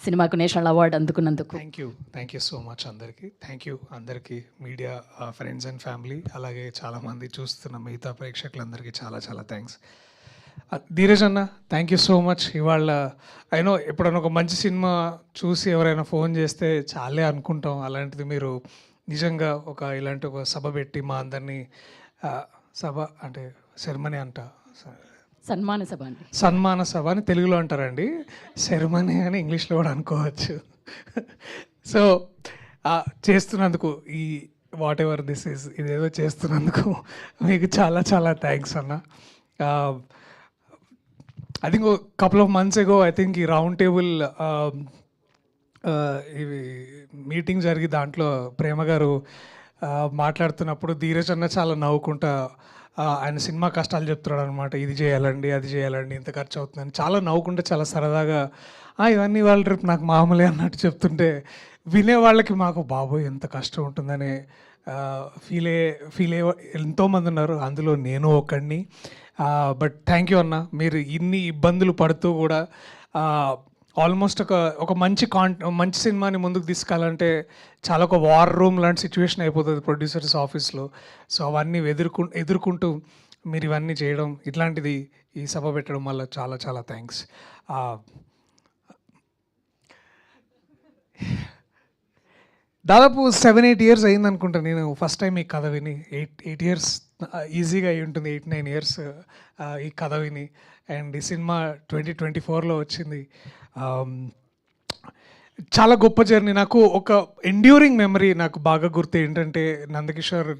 సినిమాకు national award అందుకున్నందుకు. Thank you so much అందరికీ. థ్యాంక్ యూ అందరికీ, మీడియా ఫ్రెండ్స్ అండ్ ఫ్యామిలీ, అలాగే చాలామంది చూస్తున్న మిగతా ప్రేక్షకులందరికీ చాలా చాలా థ్యాంక్స్. ధీరజ్ అన్న, థ్యాంక్ యూ సో మచ్. ఇవాళ అయినో ఎప్పుడైనా ఒక మంచి సినిమా చూసి ఎవరైనా ఫోన్ చేస్తే చాలే అనుకుంటాం, అలాంటిది మీరు నిజంగా ఇలాంటి ఒక సభ పెట్టి మా అందరినీ, సభ అంటే సెరమనీ అంట, సన్మాన సభ అండి, సన్మాన సభ అని తెలుగులో అంటారండి, సెరమనీ అని ఇంగ్లీష్లో కూడా అనుకోవచ్చు. సో చేస్తున్నందుకు, ఈ వాట్ ఎవర్ దిస్ ఈజ్, ఇదేదో చేస్తున్నందుకు మీకు చాలా చాలా థ్యాంక్స్ అన్న. I think couple of months ago I think ఈ రౌండ్ టేబుల్ ఇవి మీటింగ్ జరిగి దాంట్లో ప్రేమ గారు మాట్లాడుతున్నప్పుడు ధీరజ్ అన్న చాలా నవ్వుకుంటా ఆయన సినిమా కష్టాలు చెప్తున్నాడు అనమాట. ఇది చేయాలండి, అది చేయాలండి, ఇంత ఖర్చు అవుతుందని చాలా నవ్వుకుంటే చాలా సరదాగా ఇవన్నీ వాళ్ళు రేపు నాకు మామూలే అన్నట్టు చెప్తుంటే వినే వాళ్ళకి మాకు బాబోయ్ ఎంత కష్టం ఉంటుందని ఫీల్ అయ్యే ఎంతోమంది ఉన్నారు, అందులో నేను ఒకడిని. బట్ థ్యాంక్ యూ అన్న, మీరు ఇన్ని ఇబ్బందులు పడుతూ కూడా ఆల్మోస్ట్ ఒక మంచి సినిమాని ముందుకు తీసుకెళ్ళాలంటే చాలా ఒక వార్ రూమ్ లాంటి సిచ్యువేషన్ అయిపోతుంది ప్రొడ్యూసర్స్ ఆఫీస్లో. సో అవన్నీ ఎదుర్కొంటూ మీరు ఇవన్నీ చేయడం, ఇట్లాంటిది ఈ సభ పెట్టడం వల్ల చాలా చాలా థ్యాంక్స్. దాదాపు 7-8 years అయింది అనుకుంటా నేను ఫస్ట్ టైం ఈ కథ విని. 8 years ఈజీగా అయి ఉంటుంది, 8-9 years ఈ కథ విని. అండ్ ఈ సినిమా 2024లో వచ్చింది. చాలా గొప్ప జర్నీ. నాకు ఒక ఎండ్యూరింగ్ మెమరీ నాకు బాగా గుర్తు ఏంటంటే, నందకిషోర్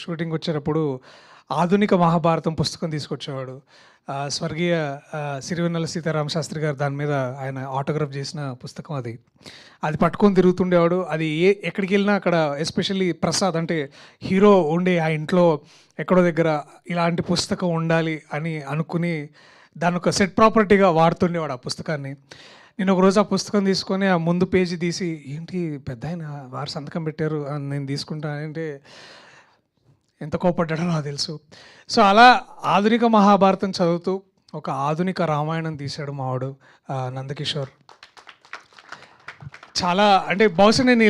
షూటింగ్ వచ్చేటప్పుడు ఆధునిక మహాభారతం పుస్తకం తీసుకొచ్చేవాడు. స్వర్గీయ సిరివెన్నెల సీతారామ శాస్త్రి గారు దాని మీద ఆయన ఆటోగ్రాఫ్ చేసిన పుస్తకం అది పట్టుకొని తిరుగుతుండేవాడు. అది ఎక్కడికి వెళ్ళినా అక్కడ ఎస్పెషల్లీ ప్రసాద్ అంటే హీరో ఉండే ఆ ఇంట్లో ఎక్కడో దగ్గర ఇలాంటి పుస్తకం ఉండాలి అని అనుకుని దాని ఒక సెట్ ప్రాపర్టీగా వాడుతుండేవాడు ఆ పుస్తకాన్ని. నేను ఒకరోజు ఆ పుస్తకం తీసుకొని ఆ ముందు పేజీ తీసి, ఏంటి పెద్ద ఆయన వారు సంతకం పెట్టారు అని నేను తీసుకుంటానంటే ఎంత కోపడ్డాడో నాకు తెలుసు. సో అలా ఆధునిక మహాభారతం చదువుతూ ఒక ఆధునిక రామాయణం తీశాడు మావాడు నందకిషోర్. చాలా అంటే బహుశా నేను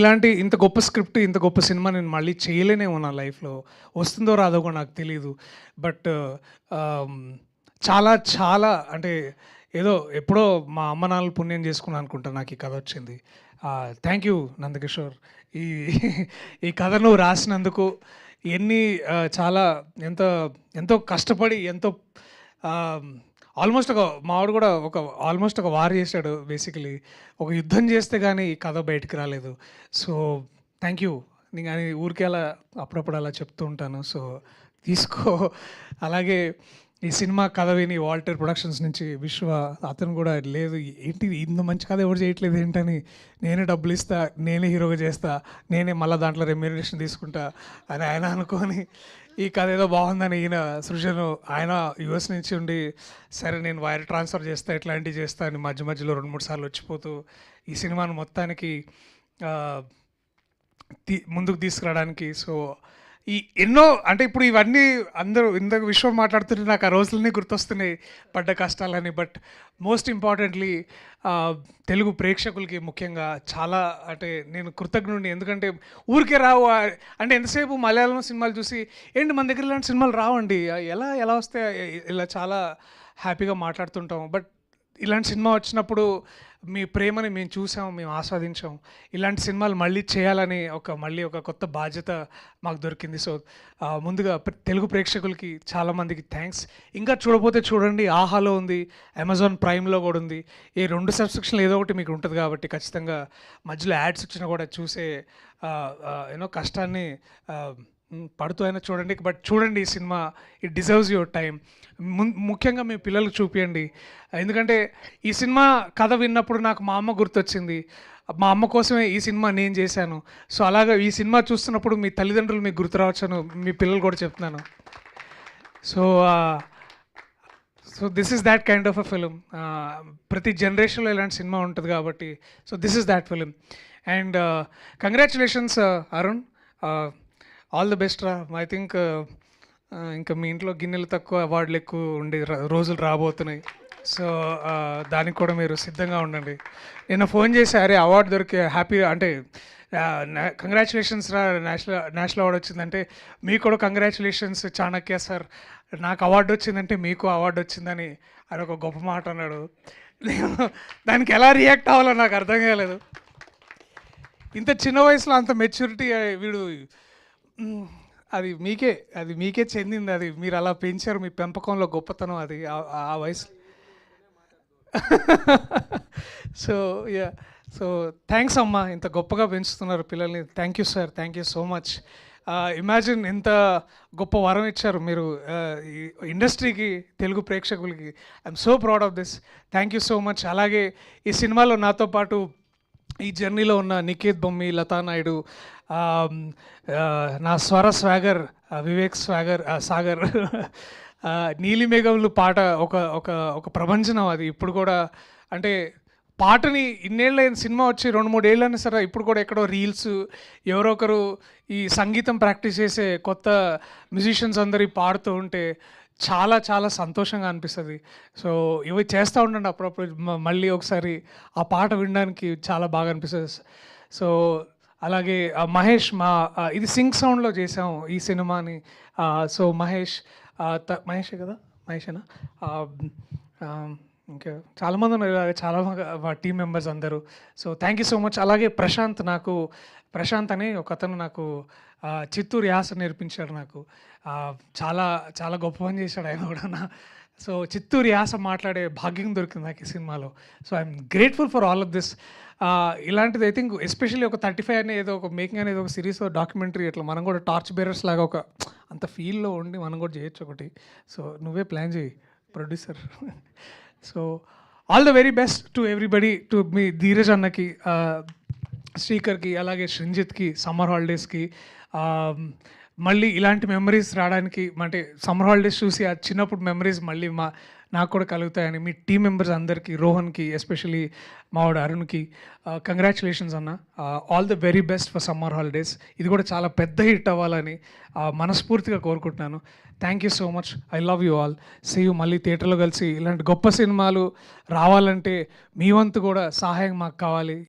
ఇంత గొప్ప స్క్రిప్ట్, ఇంత గొప్ప సినిమా నేను మళ్ళీ చేయలేనేమో నా లైఫ్లో. వస్తుందో రాదో కూడా నాకు తెలీదు. బట్ చాలా చాలా అంటే ఏదో ఎప్పుడో మా అమ్మ నాన్నలు పుణ్యం చేసుకున్నాను అనుకుంటా నాకు ఈ కథ వచ్చింది. థ్యాంక్ యూ నందకిషోర్, ఈ కథ నువ్వు రాసినందుకు. చాలా ఎంతో కష్టపడి ఆల్మోస్ట్ మావాడు కూడా ఆల్మోస్ట్ ఒక వార్ చేశాడు. బేసికలీ ఒక యుద్ధం చేస్తే కానీ ఈ కథ బయటికి రాలేదు. So thank you. నేను కానీ ఊరికే అలా అప్పుడప్పుడు అలా చెప్తూ ఉంటాను. సో తీసుకో. అలాగే ఈ సినిమా కథ విని వాల్టర్ ప్రొడక్షన్స్ నుంచి విశ్వ అతను కూడా, లేదు ఏంటి ఇంత మంచి కథ ఎవరు చేయట్లేదు ఏంటని, నేనే డబ్బులు ఇస్తా, నేనే హీరోగా చేస్తా, నేనే మళ్ళీ దాంట్లో రెమ్యూనరేషన్ తీసుకుంటా అని ఆయన అనుకొని ఈ కథ ఏదో బాగుందని ఈయన సృజను ఆయన యుఎస్ నుంచి ఉండి, సరే నేను వైర్ ట్రాన్స్ఫర్ చేస్తా, ఇట్లాంటివి చేస్తా అని మధ్యలో 2-3 సార్లు వచ్చిపోతూ ఈ సినిమాను మొత్తానికి ముందుకు తీసుకురావడానికి. సో ఎన్నో అంటే ఇప్పుడు ఇవన్నీ అందరూ ఇంతకు విశ్వం మాట్లాడుతుంటే నాకు ఆ రోజులన్నీ గుర్తొస్తున్నాయి, పడ్డ కష్టాలని. బట్ మోస్ట్ ఇంపార్టెంట్లీ తెలుగు ప్రేక్షకులకి ముఖ్యంగా చాలా అంటే నేను కృతజ్ఞుడిని. ఎందుకంటే ఊరికే రావు అంటే ఎంతసేపు మలయాళం సినిమాలు చూసి ఏంటి మన దగ్గర ఇలాంటి సినిమాలు రావండి, ఎలా వస్తే ఇలా చాలా హ్యాపీగా మాట్లాడుతుంటాం. బట్ ఇలాంటి సినిమా వచ్చినప్పుడు మీ ప్రేమని మేము చూసాం, మేము ఆస్వాదించాం. ఇలాంటి సినిమాలు మళ్ళీ చేయాలని మళ్ళీ ఒక కొత్త బాధ్యత మాకు దొరికింది. సో ముందుగా తెలుగు ప్రేక్షకులకి చాలామందికి థ్యాంక్స్. ఇంకా చూడకపోతే చూడండి, ఆహాలో ఉంది, అమెజాన్ ప్రైమ్లో కూడా ఉంది. ఈ 2 సబ్స్క్రిప్షన్లు ఏదో ఒకటి మీకు ఉంటుంది కాబట్టి ఖచ్చితంగా మధ్యలో యాడ్స్ వచ్చినా కూడా చూసే కష్టాన్ని పడుతూ అయినా చూడండి. బట్ చూడండి ఈ cinema, it deserves your time. ముఖ్యంగా మీ పిల్లలకు చూపించండి. ఎందుకంటే ఈ సినిమా కథ విన్నప్పుడు నాకు మా అమ్మ గుర్తొచ్చింది. మా అమ్మ కోసమే ఈ సినిమా నేను చేశాను. సో అలాగా ఈ సినిమా చూస్తున్నప్పుడు మీ తల్లిదండ్రులు మీకు గుర్తు రావచ్చను మీ పిల్లలు కూడా చెప్తున్నాను. So this is that kind of a film. ప్రతి జనరేషన్లో ఇలాంటి సినిమా ఉంటుంది కాబట్టి so this is that film. And congratulations Arun, all the best రా. ఐ థింక్ ఇంకా మీ ఇంట్లో గిన్నెలు తక్కువ, అవార్డులు ఎక్కువ ఉండే రోజులు రాబోతున్నాయి. సో దానికి కూడా మీరు సిద్ధంగా ఉండండి. నిన్న ఫోన్ చేసి అరే అవార్డు దొరికి హ్యాపీ అంటే కంగ్రాచులేషన్స్ రా నేషనల్ అవార్డు వచ్చిందంటే మీకు కూడా కంగ్రాచులేషన్స్ చాణక్య సార్, నాకు అవార్డు వచ్చిందంటే మీకు అవార్డు వచ్చిందని అది ఒక గొప్ప మాట అన్నాడు. నేను దానికి ఎలా రియాక్ట్ అవ్వాలో నాకు అర్థం కాలేదు. ఇంత చిన్న వయసులో అంత మెచ్యూరిటీ వీడు అది మీకే చెందింది. అది మీరు అలా పెంచారు, మీ పెంపకంలో గొప్పతనం అది ఆ వయసు. సో యా, సో థ్యాంక్స్ అమ్మా, ఇంత గొప్పగా పెంచుతున్నారు పిల్లల్ని. Thank you sir, thank you so much. Imagine ఎంత గొప్ప వరం ఇచ్చారు మీరు ఈ ఇండస్ట్రీకి, తెలుగు ప్రేక్షకులకి. I'm so proud of this. Thank you so much. అలాగే ఈ సినిమాలో నాతో పాటు ఈ జర్నీలో ఉన్న నికేత్ బొమ్మి, లతా నాయుడు, నా స్వర స్వాగర్ వివేక్ సాగర్, నీలిమేఘములు పాట ఒక ఒక ఒక ప్రపంచం అది. ఇప్పుడు కూడా అంటే పాటని ఇన్నేళ్ళైన సినిమా వచ్చి 2-3 ఏళ్ళైనా సరే ఇప్పుడు కూడా ఎక్కడో రీల్స్ ఎవరో ఒకరు ఈ సంగీతం ప్రాక్టీస్ చేసే కొత్త మ్యూజిషియన్స్ అందరు పాడుతూ ఉంటే చాలా చాలా సంతోషంగా అనిపిస్తుంది. సో ఇవి చేస్తూ ఉండండి అప్పుడప్పుడు, మళ్ళీ ఒకసారి ఆ పాట వినడానికి చాలా బాగా అనిపిస్తుంది. సో అలాగే మహేష్, ఇది సింక్ సౌండ్లో చేసాం ఈ సినిమాని. సో మహేషే కదా, మహేషేనా, ఇంకా చాలామంది ఉన్నారు, చాలా మా టీం మెంబర్స్ అందరూ. So thank you so much. అలాగే ప్రశాంత్ అని ఒక అతను నాకు చిత్తూరు యాస నేర్పించాడు నాకు. చాలా చాలా గొప్ప పని చేశాడు ఆయన కూడా. సో చిత్తూరు యాస మాట్లాడే భాగ్యం దొరికింది నాకు ఈ సినిమాలో. So I'm grateful for all of this. ఇలాంటిది ఐ థింక్ ఎస్పెషల్లీ ఒక 35 అనే ఏదో ఒక మేకింగ్ అనేది ఒక సిరీస్ డాక్యుమెంటరీ ఇట్లా మనం కూడా టార్చ్ బేరర్స్ లాగా ఒక అంత ఫీల్లో ఉండి మనం కూడా చేయొచ్చు ఒకటి. సో నువ్వే ప్లాన్ చేయి producer. So all the very best to everybody, to మీ ధీరజ్ అన్నకి, శ్రీకర్కి, అలాగే శ్రింజిత్కి సమ్మర్ హాలిడేస్కి. మళ్ళీ ఇలాంటి మెమరీస్ రావడానికి, అంటే సమ్మర్ హాలిడేస్ చూసి ఆ చిన్నప్పుడు మెమరీస్ మళ్ళీ నాకు కూడా కలుగుతాయని మీ టీం మెంబర్స్ అందరికీ, రోహన్కి ఎస్పెషలీ, మావాడు అరుణ్కి కంగ్రాచులేషన్స్ అన్న. All the very best for summer holidays. ఇది కూడా చాలా పెద్ద హిట్ అవ్వాలని మనస్ఫూర్తిగా కోరుకుంటున్నాను. Thank you so much. I love you all. See you మళ్ళీ థియేటర్లో కలిసి. ఇలాంటి గొప్ప సినిమాలు రావాలంటే మీ వంతు కూడా సహాయం మాకు కావాలి.